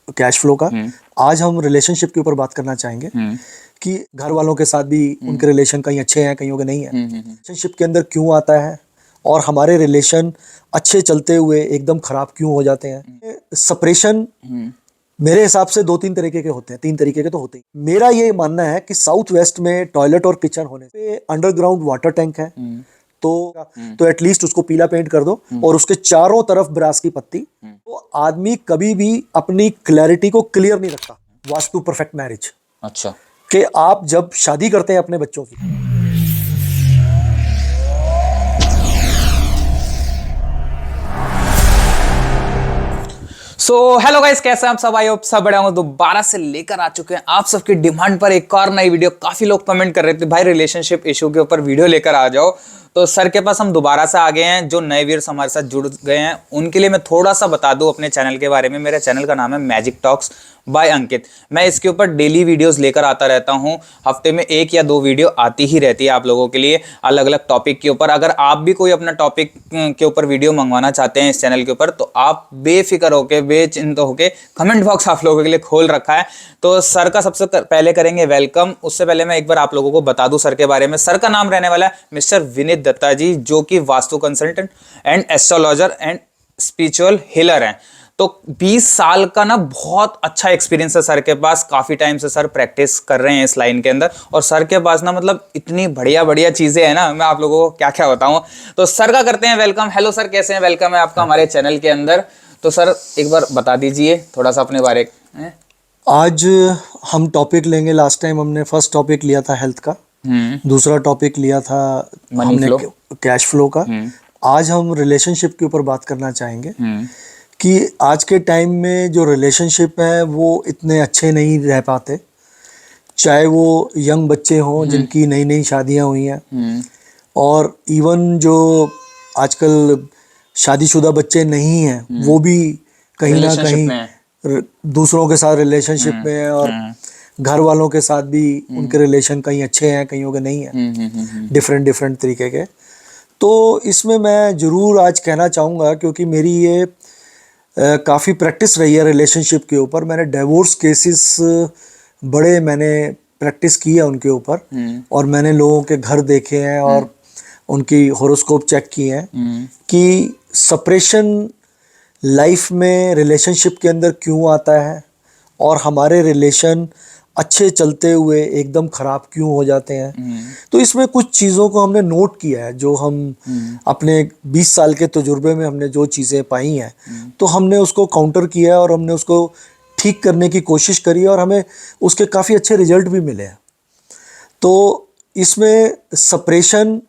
Cash flow का। आज हम रिलेशनशिप के ऊपर बात करना चाहेंगे कि घर वालों के साथ भी उनके रिलेशन कहीं अच्छे हैं, कहीं के नहीं है, रिलेशनशिप के अंदर क्यों आता है और हमारे रिलेशन अच्छे चलते हुए एकदम खराब क्यों हो जाते हैं। सेपरेशन मेरे हिसाब से 2-3 तरीके के होते हैं, 3 तरीके के तो होते ही। मेरा ये मानना है कि साउथ वेस्ट में टॉयलेट और किचन होने से अंडरग्राउंड वाटर टैंक है तो एटलीस्ट उसको पीला पेंट कर दो और उसके चारों तरफ ब्रास की पत्ती। तो आदमी कभी भी अपनी क्लैरिटी को क्लियर नहीं रखता। वास्तु परफेक्ट मैरिज, अच्छा, कि आप जब शादी करते हैं अपने बच्चों की, हेलो गाइस, कैसे हैं आप सब? आई होप सब बढ़िया हो। दोबारा से लेकर आ चुके हैं आप सबकी डिमांड पर एक और नई वीडियो। काफी लोग कमेंट कर रहे थे भाई रिलेशनशिप इशू के ऊपर वीडियो लेकर आ जाओ, तो सर के पास हम दोबारा से आ गए हैं। जो नए व्यूअर्स हमारे साथ जुड़ गए हैं उनके लिए मैं थोड़ा सा बता दूं अपने चैनल के बारे में। मेरे चैनल का नाम है मैजिक टॉक्स बाय अंकित। मैं इसके ऊपर डेली वीडियोस लेकर आता रहता हूं। हफ्ते में 1 या 2 वीडियो आती ही रहती है आप लोगों के लिए, अलग अलग टॉपिक के ऊपर। अगर आप भी कोई अपना टॉपिक के ऊपर वीडियो मंगवाना चाहते हैं इस चैनल के ऊपर, तो आप बेफिक्र होके, बेचिंत होके, कमेंट बॉक्स आप लोगों के लिए खोल रखा है। तो सर का सबसे पहले करेंगे वेलकम। उससे पहले मैं एक बार आप लोगों को बता दूं सर के बारे में। सर का नाम रहने वाला है मिस्टर विनीत दत्ता जी, जो कि vastu consultant and astrologer and spiritual healer हैं। तो 20 साल का ना बहुत अच्छा एक्सपीरियंस है सर के पास। काफी टाइम से सर प्रैक्टिस कर रहे हैं इस लाइन के अंदर, और सर के पास ना मतलब इतनी बढ़िया बढ़िया चीजें हैं ना, मैं आप लोगों को क्या क्या बताऊं। तो सर का करते हैं वेलकम। हेलो सर, कैसे हैं? वेलकम है आपका हमारे चैनल के अंदर। तो सर एक बार बता दीजिए थोड़ा सा अपने बारे में। आज हम टॉपिक लेंगे। लास्ट टाइम हमने फर्स्ट टॉपिक लिया था हेल्थ का, दूसरा टॉपिक लिया था मनी फ्लो, कैश फ्लो का। आज हम रिलेशनशिप के ऊपर बात करना चाहेंगे कि आज के टाइम में जो रिलेशनशिप है वो इतने अच्छे नहीं रह पाते, चाहे वो यंग बच्चे हों जिनकी नई नई शादियां हुई हैं, और इवन जो आजकल शादीशुदा बच्चे नहीं हैं वो भी कहीं ना कहीं दूसरों के साथ रिलेशनशिप में है, और घर वालों के साथ भी उनके रिलेशन कहीं अच्छे हैं, कहीं के नहीं है, डिफरेंट डिफरेंट तरीके के। तो इसमें मैं ज़रूर आज कहना चाहूँगा, क्योंकि मेरी ये काफ़ी प्रैक्टिस रही है रिलेशनशिप के ऊपर। मैंने डिवोर्स केसेस बड़े मैंने प्रैक्टिस की है उनके ऊपर, और मैंने लोगों के घर देखे हैं और उनकी हॉरोस्कोप चेक किए हैं कि सेपरेशन लाइफ में रिलेशनशिप के अंदर क्यों आता है और हमारे रिलेशन अच्छे चलते हुए एकदम खराब क्यों हो जाते हैं। तो इसमें कुछ चीज़ों को हमने नोट किया है, जो हम अपने 20 साल के तजुर्बे में हमने जो चीज़ें पाई हैं, तो हमने उसको काउंटर किया है और हमने उसको ठीक करने की कोशिश करी है, और हमें उसके काफ़ी अच्छे रिजल्ट भी मिले हैं। तो इसमें सेपरेशन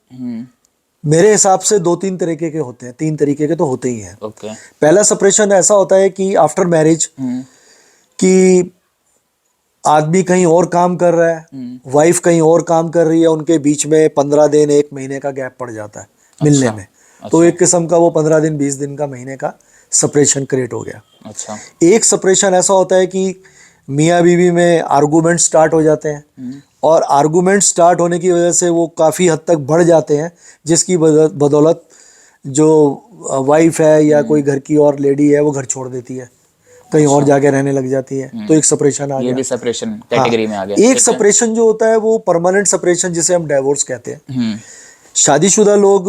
मेरे हिसाब से 2-3 तरीके के होते हैं, 3 तरीके के तो होते ही हैं। पहला सेपरेशन ऐसा होता है कि आफ्टर मैरिज कि आदमी कहीं और काम कर रहा है, वाइफ कहीं और काम कर रही है, उनके बीच में 15 दिन 1 महीने का गैप पड़ जाता है मिलने में। तो एक किस्म का वो 15 दिन 20 दिन का, महीने का सेपरेशन क्रिएट हो गया। एक सेपरेशन ऐसा होता है कि मियाँ बीवी में आर्गूमेंट स्टार्ट हो जाते हैं, और आर्गूमेंट स्टार्ट होने की वजह से वो काफ़ी हद तक बढ़ जाते हैं, जिसकी बदौलत जो वाइफ है या कोई घर की और लेडी है वो घर छोड़ देती है, कहीं और जाके रहने लग जाती है। तो एक सेपरेशन आ गया, ये भी सेपरेशन कैटेगरी में आ गया। एक सेपरेशन जो होता है वो परमानेंट सेपरेशन, जिसे हम डिवोर्स कहते हैं। शादीशुदा लोग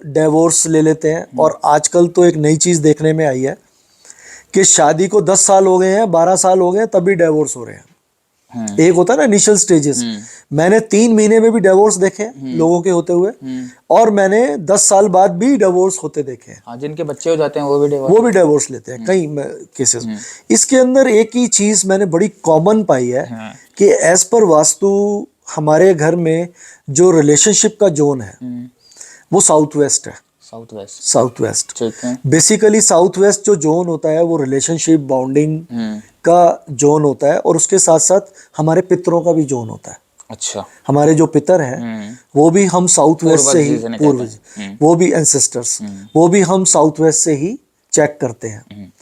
डिवोर्स ले लेते हैं, और आजकल तो एक नई चीज़ देखने में आई है कि शादी को 10 साल हो गए हैं, 12 साल हो गए हैं, तब भी डिवोर्स हो रहे हैं। एक होता है ना इनिशियल स्टेजेस। मैंने 3 महीने में भी डिवोर्स देखे हैं लोगों के होते हुए, और मैंने 10 साल बाद भी डिवोर्स होते देखे हैं। जिनके बच्चे हो जाते हैं वो भी डिवोर्स लेते हैं कई केसेस। इसके अंदर एक ही चीज मैंने बड़ी कॉमन पाई है कि एज पर वास्तु हमारे घर में जो रिलेशनशिप का जोन है वो साउथ वेस्ट है। South west basically south west जो जोन होता है वो रिलेशनशिप बॉन्डिंग का जोन होता है, और उसके साथ साथ हमारे पितरों का भी जोन होता है। अच्छा, हमारे जो पितर हैं वो भी हम साउथ वेस्ट से ही, पूर्वज, वो भी एंसेस्टर्स, वो भी हम साउथ वेस्ट से ही चेक करते हैं।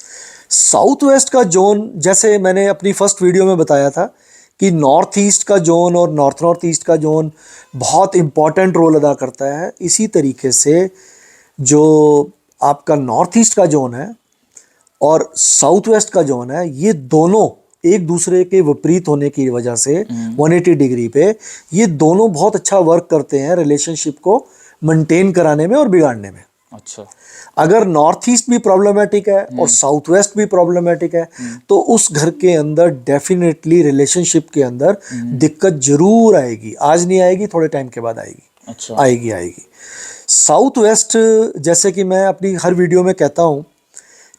साउथ वेस्ट का जोन, जैसे मैंने अपनी फर्स्ट वीडियो में बताया था कि नॉर्थ ईस्ट का जोन और नॉर्थ ईस्ट का जोन बहुत इंपॉर्टेंट रोल अदा करता है। इसी तरीके से जो आपका नॉर्थ ईस्ट का जोन है और साउथ वेस्ट का जोन है, ये दोनों एक दूसरे के विपरीत होने की वजह से 180 डिग्री पे ये दोनों बहुत अच्छा वर्क करते हैं रिलेशनशिप को मेंटेन कराने में और बिगाड़ने में। अच्छा। अगर नॉर्थ ईस्ट भी प्रॉब्लमेटिक है और साउथ वेस्ट भी प्रॉब्लमेटिक है तो उस घर के अंदर डेफिनेटली रिलेशनशिप के अंदर दिक्कत जरूर आएगी। आज नहीं आएगी, थोड़े टाइम के बाद आएगी। अच्छा। आएगी। साउथ वेस्ट, जैसे कि मैं अपनी हर वीडियो में कहता हूं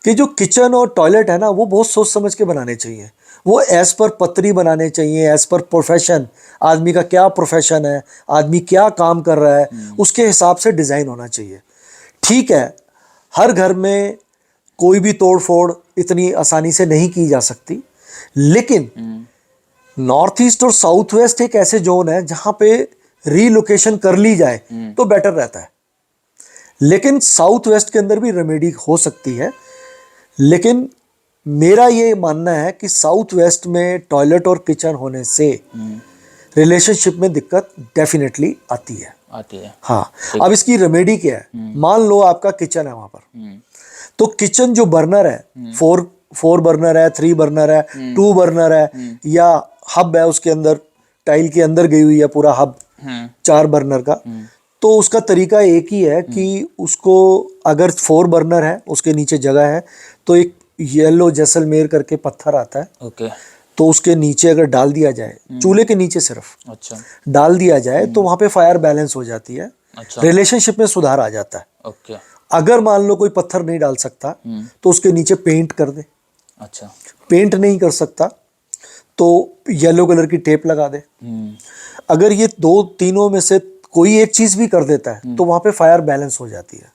कि जो किचन और टॉयलेट है ना, वो बहुत सोच समझ के बनाने चाहिए। वो एज पर पत्री बनाने चाहिए, एज पर प्रोफेशन, आदमी का क्या प्रोफेशन है, आदमी क्या काम कर रहा है, उसके हिसाब से डिजाइन होना चाहिए। ठीक है, हर घर में कोई भी तोड़ फोड़ इतनी आसानी से नहीं की जा सकती, लेकिन नॉर्थ ईस्ट और साउथ वेस्ट एक ऐसे जोन है जहां पे रीलोकेशन कर ली जाए तो बेटर रहता है। लेकिन साउथ वेस्ट के अंदर भी रेमेडी हो सकती है, लेकिन मेरा ये मानना है कि साउथ वेस्ट में टॉयलेट और किचन होने से रिलेशनशिप में दिक्कत डेफिनेटली आती है। हाँ, अब इसकी रेमेडी क्या है? मान लो आपका किचन है वहां पर, तो किचन जो बर्नर है, फोर बर्नर है, 3 बर्नर है, 2 बर्नर है, या हब है उसके अंदर, टाइल के अंदर गई हुई है पूरा हब 4 बर्नर का, तो उसका तरीका एक ही है कि उसको, अगर 4 बर्नर है उसके नीचे जगह है तो एक येलो जैसलमेर करके पत्थर आता है, ओके, तो उसके नीचे अगर डाल दिया जाए, चूल्हे के नीचे सिर्फ अच्छा डाल दिया जाए तो वहां पे फायर बैलेंस हो जाती है। अच्छा, रिलेशनशिप में सुधार आ जाता है। ओके, अगर मान लो कोई पत्थर नहीं डाल सकता तो उसके नीचे पेंट कर दे। अच्छा, पेंट नहीं कर सकता तो येलो कलर की टेप लगा दे। अगर ये दो तीनों में से कोई एक चीज भी कर देता है तो वहां पे फायर बैलेंस हो जाती है।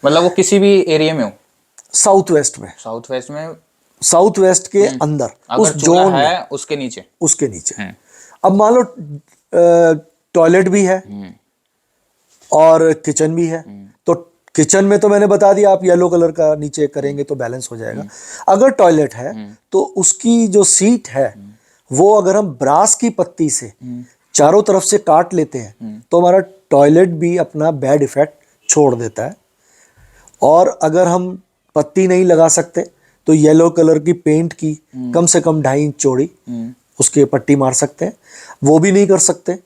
मतलब वो किसी भी एरिया में हो, साउथ वेस्ट में, साउथ वेस्ट में, साउथ वेस्ट के अंदर उस जोन है में, उसके नीचे, उसके नीचे। अब मान लो टॉयलेट भी है और किचन भी है, तो किचन में तो मैंने बता दिया आप येलो कलर का नीचे करेंगे तो बैलेंस हो जाएगा। अगर टॉयलेट है तो उसकी जो सीट है वो अगर हम ब्रास की पत्ती से चारों तरफ से काट लेते हैं तो हमारा टॉयलेट भी अपना बैड इफेक्ट छोड़ देता है। और अगर हम पत्ती नहीं लगा सकते तो येलो कलर की पेंट की कम से कम 2.5 इंच चौड़ी उसके पट्टी मार सकते हैं। वो भी नहीं कर सकते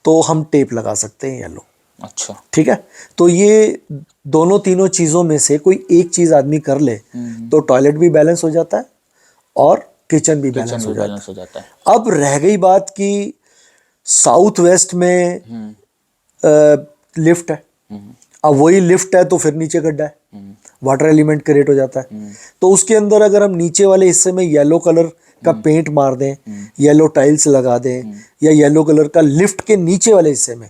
तो हम टेप लगा सकते हैं येलो। अच्छा, ठीक है, तो ये दोनों तीनों चीजों में से कोई एक चीज आदमी कर ले तो टॉयलेट भी बैलेंस हो जाता है और किचन भी बैलेंस हो जाता है। अब रह गई बात कि साउथ वेस्ट में लिफ्ट है, अब वही लिफ्ट है तो फिर नीचे गड्ढा है, वाटर एलिमेंट क्रिएट हो जाता है। तो उसके अंदर अगर हम नीचे वाले हिस्से में येलो कलर का पेंट मार दें, येलो टाइल्स लगा दें, या येलो कलर का लिफ्ट के नीचे वाले हिस्से में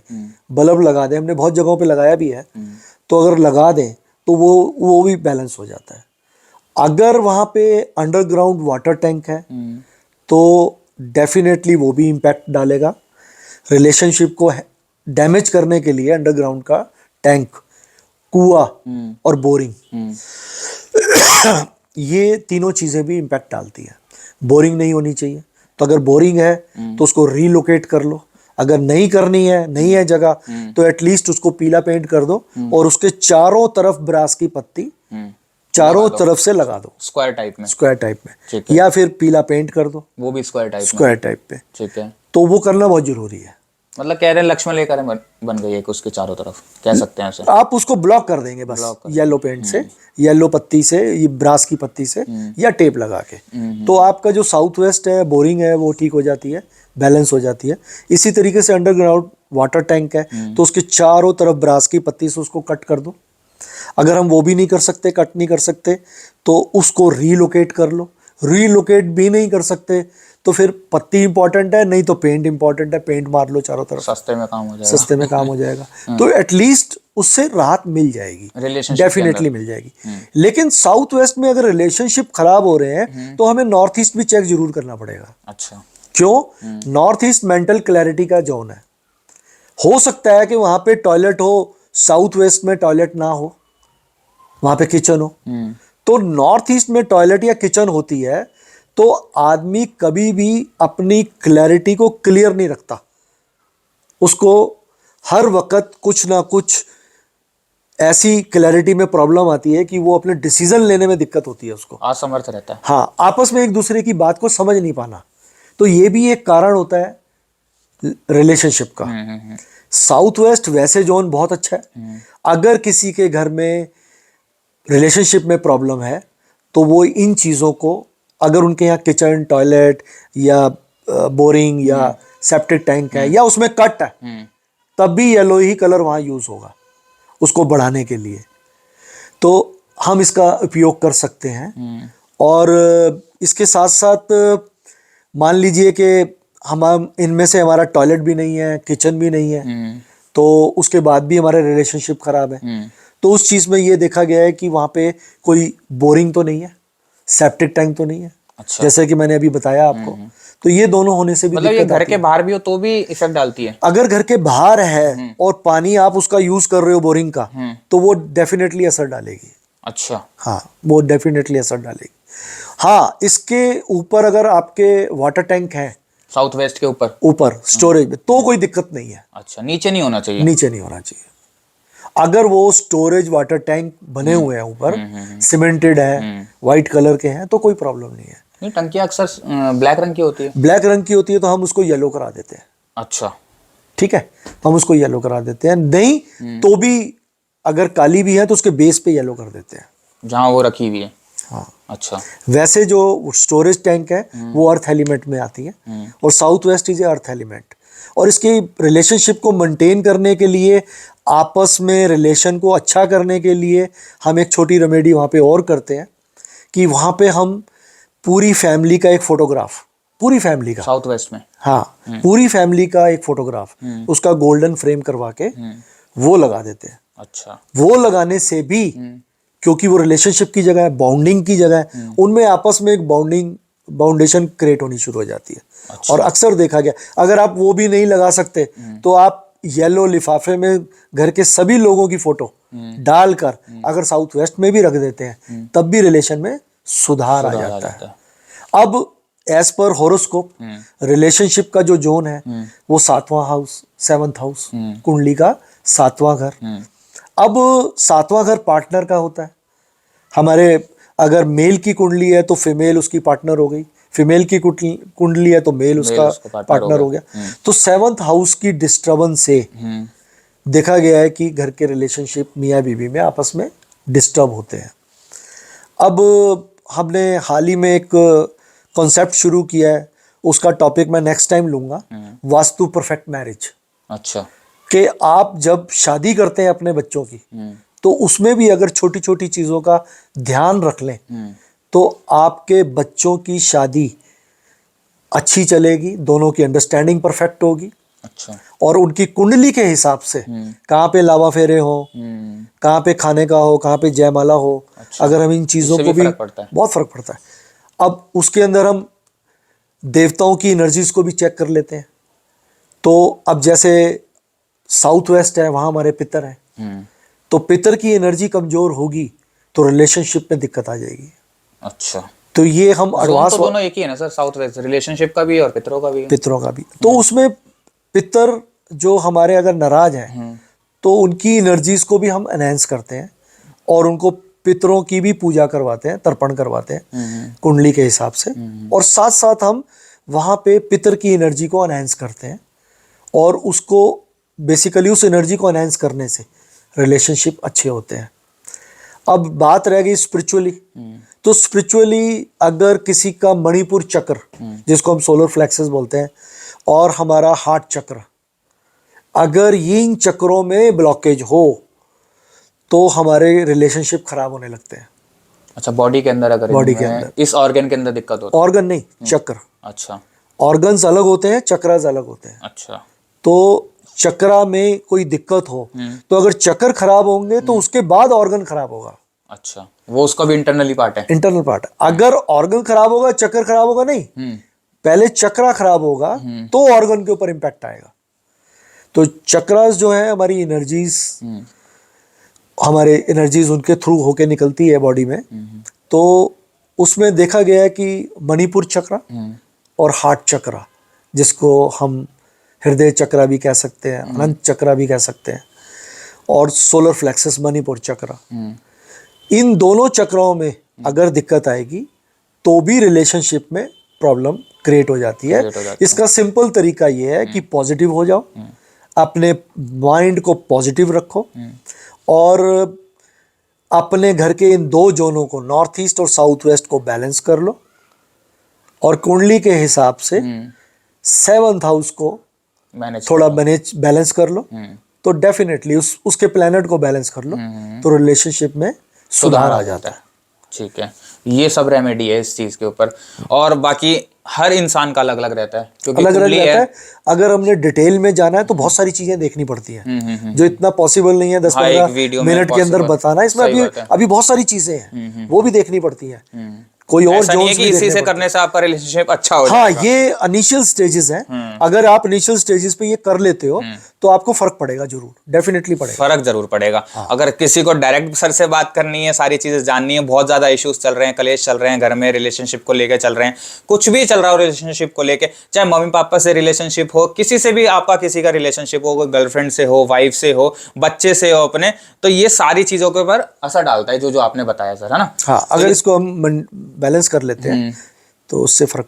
बल्ब लगा दें, हमने बहुत जगहों पे लगाया भी है, तो अगर लगा दें तो वो भी बैलेंस हो जाता है। अगर वहां पे अंडरग्राउंड वाटर टैंक है तो डेफिनेटली वो भी इम्पैक्ट डालेगा। रिलेशनशिप को डैमेज करने के लिए अंडरग्राउंड का टैंक, कुआं और बोरिंग, ये तीनों चीजें भी इम्पैक्ट डालती है। बोरिंग नहीं होनी चाहिए, तो अगर बोरिंग है तो उसको रीलोकेट कर लो। अगर नहीं करनी है, नहीं है जगह, तो एटलीस्ट उसको पीला पेंट कर दो और उसके चारों तरफ ब्रास की पत्ती चारों तरफ से लगा दो, स्क्वायर टाइप में, स्क्वायर टाइप में, या फिर पीला पेंट कर दो, वो भी स्क्वायर टाइप पे। ठीक है, तो वो करना बहुत जरूरी है। मतलब कह रहे हैं लक्ष्मण रेखा बन गई है उसके चारों तरफ, कह सकते हैं उसे। आप उसको ब्लॉक कर देंगे बस येलो पेंट से, येलो पत्ती से, ये ब्रास की पत्ती से, या टेप लगा के, तो आपका जो साउथ वेस्ट है, बोरिंग है, वो ठीक हो जाती है, बैलेंस हो जाती है। इसी तरीके से अंडरग्राउंड वाटर टैंक है तो उसके चारों तरफ ब्रास की पत्ती से उसको कट कर दो। अगर हम वो भी नहीं कर सकते, कट नहीं कर सकते, तो उसको रीलोकेट कर लो। रीलोकेट भी नहीं कर सकते तो फिर पत्ती इंपॉर्टेंट है, नहीं तो पेंट इंपॉर्टेंट है, पेंट मार लो चारों तरफ, सस्ते में काम हो जाएगा, सस्ते में काम हो जाएगा। तो एटलीस्ट उससे राहत मिल जाएगी, डेफिनेटली मिल जाएगी। लेकिन साउथ वेस्ट में अगर रिलेशनशिप खराब हो रहे हैं तो हमें नॉर्थ ईस्ट भी चेक जरूर करना पड़ेगा। अच्छा, क्यों? नॉर्थ ईस्ट मेंटल क्लैरिटी का जोन है। हो सकता है कि वहां पे टॉयलेट हो, साउथ वेस्ट में टॉयलेट ना हो, वहां पे किचन हो। तो नॉर्थ ईस्ट में टॉयलेट या किचन होती है तो आदमी कभी भी अपनी क्लैरिटी को क्लियर नहीं रखता। उसको हर वक्त कुछ ना कुछ ऐसी क्लैरिटी में प्रॉब्लम आती है कि वो अपने डिसीजन लेने में दिक्कत होती है उसको। असमर्थ रहता है। हाँ, आपस में एक दूसरे की बात को समझ नहीं पाना, तो ये भी एक कारण होता है रिलेशनशिप का। साउथ वेस्ट वैसे जोन बहुत अच्छा है। अगर किसी के घर में रिलेशनशिप में प्रॉब्लम है तो वो इन चीज़ों को, अगर उनके यहाँ किचन, टॉयलेट या बोरिंग या सेप्टिक टैंक है या उसमें कट है, तब भी येलो ही कलर वहाँ यूज़ होगा उसको बढ़ाने के लिए। तो हम इसका उपयोग कर सकते हैं। और इसके साथ साथ मान लीजिए कि हम इनमें से हमारा टॉयलेट भी नहीं है, किचन भी नहीं है, तो उसके बाद भी हमारा रिलेशनशिप खराब है। तो उस चीज़ में ये देखा गया है कि वहाँ पे कोई बोरिंग तो नहीं है, सेप्टिक टैंक तो नहीं है। अच्छा। जैसे कि मैंने अभी बताया आपको। तो ये दोनों होने से भी मतलब ये दिक्कत घर आती के है। बाहर भी हो तो भी इफेक्ट डालती है। अगर घर के बाहर है और पानी आप उसका यूज कर रहे हो बोरिंग का, तो वो डेफिनेटली असर डालेगी। अच्छा। हाँ, वो डेफिनेटली असर डालेगी। हाँ, इसके ऊपर अगर आपके वाटर टैंक है साउथ वेस्ट के ऊपर ऊपर स्टोरेज में, तो कोई दिक्कत नहीं है। अच्छा, नीचे नहीं होना चाहिए। नीचे नहीं होना चाहिए। अगर वो स्टोरेज वाटर टैंक बने हुए हैं ऊपर, सीमेंटेड है, वाइट कलर के हैं, तो कोई प्रॉब्लम नहीं है। नहीं, टंकियां अक्सर ब्लैक रंग की होती है। ब्लैक रंग की होती है तो हम उसको येलो करा देते हैं। अच्छा। ठीक है, हम उसको येलो करा देते हैं। नहीं तो भी अगर काली भी है तो उसके बेस पे येलो कर देते हैं जहां वो रखी हुई है। हाँ। अच्छा। वैसे जो स्टोरेज टैंक है वो अर्थ एलिमेंट में आती है, और south west is earth element. और इसकी रिलेशनशिप को मेंटेन करने के लिए, आपस में रिलेशन को अच्छा करने के लिए, हम एक छोटी रेमेडी वहाँ पे और करते हैं कि वहाँ पे हम पूरी फैमिली का एक फोटोग्राफ, पूरी फैमिली का, साउथ वेस्ट में। हाँ, पूरी फैमिली का एक फोटोग्राफ उसका गोल्डन फ्रेम करवा के वो लगा देते हैं। अच्छा। वो लगाने से भी, क्योंकि वो रिलेशनशिप की जगह है, बॉन्डिंग की जगह है, उनमें आपस में एक बाउंडेशन क्रिएट होनी शुरू हो जाती है। अच्छा। और अक्सर देखा गया, अगर आप वो भी नहीं लगा सकते तो आप येलो लिफाफे में घर के सभी लोगों की फोटो डालकर अगर साउथ वेस्ट में भी रख देते हैं, तब भी रिलेशन में सुधार आ जाता है। अब एज पर हॉरोस्कोप, रिलेशनशिप का जो जोन है वो 7वां हाउस, 7th हाउस, कुंडली का 7वां घर। अब 7वां घर पार्टनर का होता है। हमारे अगर मेल की कुंडली है तो फीमेल उसकी पार्टनर हो गई, फीमेल की कुंडली है तो मेल उसका पार्टनर हो गया। तो 7th हाउस की डिस्टर्बेंस से देखा गया है कि घर के रिलेशनशिप मियाँ बीवी में आपस में डिस्टर्ब होते हैं। अब हमने हाल ही में एक कॉन्सेप्ट शुरू किया है, उसका टॉपिक मैं नेक्स्ट टाइम लूंगा, वास्तु परफेक्ट मैरिज। अच्छा। कि आप जब शादी करते हैं अपने बच्चों की, तो उसमें भी अगर छोटी छोटी चीज़ों का ध्यान रख लें तो आपके बच्चों की शादी अच्छी चलेगी, दोनों की अंडरस्टैंडिंग परफेक्ट होगी। अच्छा। और उनकी कुंडली के हिसाब से कहाँ पे लावा फेरे हो, कहाँ पे खाने का हो, कहाँ पे जयमाला हो, अच्छा। अगर हम इन चीज़ों को भी, बहुत फर्क पड़ता है। अब उसके अंदर हम देवताओं की एनर्जीज को भी चेक कर लेते हैं। तो अब जैसे साउथ वेस्ट है, वहाँ हमारे पितर हैं, तो पितर की एनर्जी कमजोर होगी तो रिलेशनशिप में दिक्कत आ जाएगी। अच्छा। तो ये हम एडवांस, तो दोनों एक ही है ना सर, साउथ वेस्ट, रिलेशनशिप का भी और पितरों का भी। पितरों का भी। तो उसमें पितर जो हमारे अगर नाराज हैं तो उनकी एनर्जीज को भी हम एनहेंस करते हैं और उनको पितरों की भी पूजा करवाते हैं, तर्पण करवाते हैं कुंडली के हिसाब से। और साथ साथ हम वहाँ पे पितर की एनर्जी को एनहेंस करते हैं, और उसको बेसिकली उस एनर्जी को एनहेंस करने से रिलेशनशिप अच्छे होते हैं। अब बात रह गई स्पिरिचुअली, तो स्पिरिचुअली अगर किसी का मणिपुर चक्र, जिसको हम सोलर फ्लेक्सस बोलते हैं, और हमारा हार्ट चक्र, अगर ये इन चक्रों में ब्लॉकेज हो तो हमारे रिलेशनशिप खराब होने लगते हैं। अच्छा, बॉडी के अंदर, अगर बॉडी के अंदर, इस ऑर्गन के अंदर दिक्कत होती है। ऑर्गन नहीं, चक्र। अच्छा। ऑर्गन्स अलग होते हैं, चक्रास अलग होते हैं। अच्छा। तो चक्रा में कोई दिक्कत हो तो अगर चक्र खराब होंगे तो उसके बाद ऑर्गन खराब होगा। अच्छा, वो उसका भी इंटरनली पार्ट है। इंटरनल पार्ट है। अगर ऑर्गन खराब होगा, चक्र खराब होगा नहीं, पहले चक्रा खराब होगा तो ऑर्गन के ऊपर इंपैक्ट आएगा। तो चक्रास जो है हमारी एनर्जीज, हमारे एनर्जीज उनके थ्रू होके निकलती है बॉडी में। तो उसमें देखा गया है कि मणिपुर चक्र और हार्ट चक्र, जिसको हम हृदय चक्र भी कह सकते हैं, अनंत चक्र भी कह सकते हैं, और सोलर फ्लेक्सस मणिपुर चक्र, इन दोनों चक्रों में अगर दिक्कत आएगी तो भी रिलेशनशिप में प्रॉब्लम क्रिएट हो जाती है। इसका सिंपल तरीका ये है कि पॉजिटिव हो जाओ, अपने माइंड को पॉजिटिव रखो और अपने घर के इन दो जोनों को, नॉर्थ ईस्ट और साउथ वेस्ट को बैलेंस कर लो और कुंडली के हिसाब से 7th हाउस को थोड़ा बैलेंस कर लो तो डेफिनेटली उसके प्लैनेट को बैलेंस कर लो तो रिलेशनशिप में सुधार आ जाता है। ठीक है, ये सब रेमेडी है इस चीज के ऊपर। और बाकी हर इंसान का अलग अलग रहता है, क्योंकि अलग अलग रहता है। अगर हमने डिटेल में जाना है तो बहुत सारी चीजें देखनी पड़ती हैं जो इतना पॉसिबल नहीं है 10-15 मिनट के अंदर बताना। इसमें अभी बहुत सारी चीजें हैं वो भी देखनी पड़ती हैं। कोई और ऐसा नहीं है कि इसी से करने से आपका रिलेशनशिप अच्छा हो जाएगा। हाँ, ये इनिशियल स्टेजेस हैं। अगर आप इनिशियल स्टेजेस पे ये कर लेते हो तो आपको फर्क पड़ेगा, जरूर डेफिनेटली पड़ेगा, फर्क जरूर पड़ेगा। हाँ। अगर किसी को डायरेक्ट सर से बात करनी है, सारी चीजें जाननी है, बहुत ज्यादा इश्यूज चल रहे हैं, कलेश चल रहे हैं घर में, रिलेशनशिप को लेकर चल रहे हैं, कुछ भी चल रहा हो रिलेशनशिप को लेकर, चाहे मम्मी पापा से रिलेशनशिप हो, किसी से भी आपका किसी का रिलेशनशिप हो, गर्लफ्रेंड से हो, वाइफ से हो, बच्चे से हो अपने, तो ये सारी चीजों के ऊपर असर डालता है जो आपने बताया सर, है ना। हाँ, अगर इसको हम बैलेंस कर लेते हैं तो उससे फर्क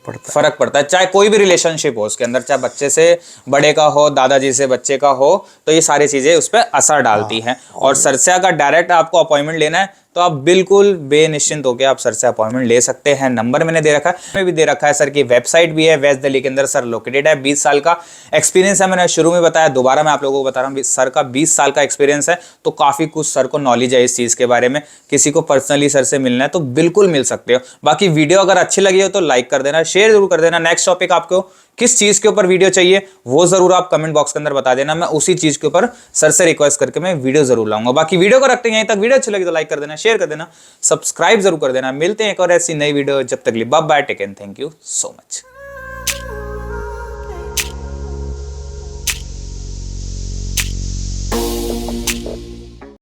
पड़ता है। चाहे कोई भी रिलेशनशिप हो उसके अंदर, चाहे बच्चे से बड़े का हो, दादाजी से बच्चे का हो, तो ये सारी चीजें उस पर असर डालती हैं। और सर से अगर डायरेक्ट आपको अपॉइंटमेंट लेना है तो आप बिल्कुल बेनिश्चिंत होकर आप सर से अपॉइंटमेंट ले सकते हैं। नंबर मैंने दे रखा है, मैं भी दे रखा है। सर की वेबसाइट भी है, वेस्ट दिल्ली के अंदर सर लोकेटेड है। 20 साल का एक्सपीरियंस है, मैंने शुरू में बताया, दोबारा मैं आप लोगों को बता रहा हूँ, सर का 20 साल का एक्सपीरियंस है, तो काफी कुछ सर को नॉलेज है इस चीज के बारे में। किसी को पर्सनली सर से मिलना है तो बिल्कुल मिल सकते हो। बाकी वीडियो अगर अच्छी लगी हो तो लाइक कर देना, शेयर जरूर कर देना। नेक्स्ट टॉपिक आपको किस चीज के ऊपर वीडियो चाहिए वो जरूर आप कमेंट बॉक्स के अंदर बता देना, मैं उसी चीज के ऊपर सर से रिक्वेस्ट करके मैं वीडियो जरूर लाऊंगा। बाकी वीडियो को रखते हैं यहीं तक। वीडियो अच्छी लगी तो लाइक कर देना, शेयर कर देना, सब्सक्राइब जरूर कर देना। मिलते हैं एक और ऐसी नई वीडियो, जब तक के लिए bye bye, take care, thank you so much.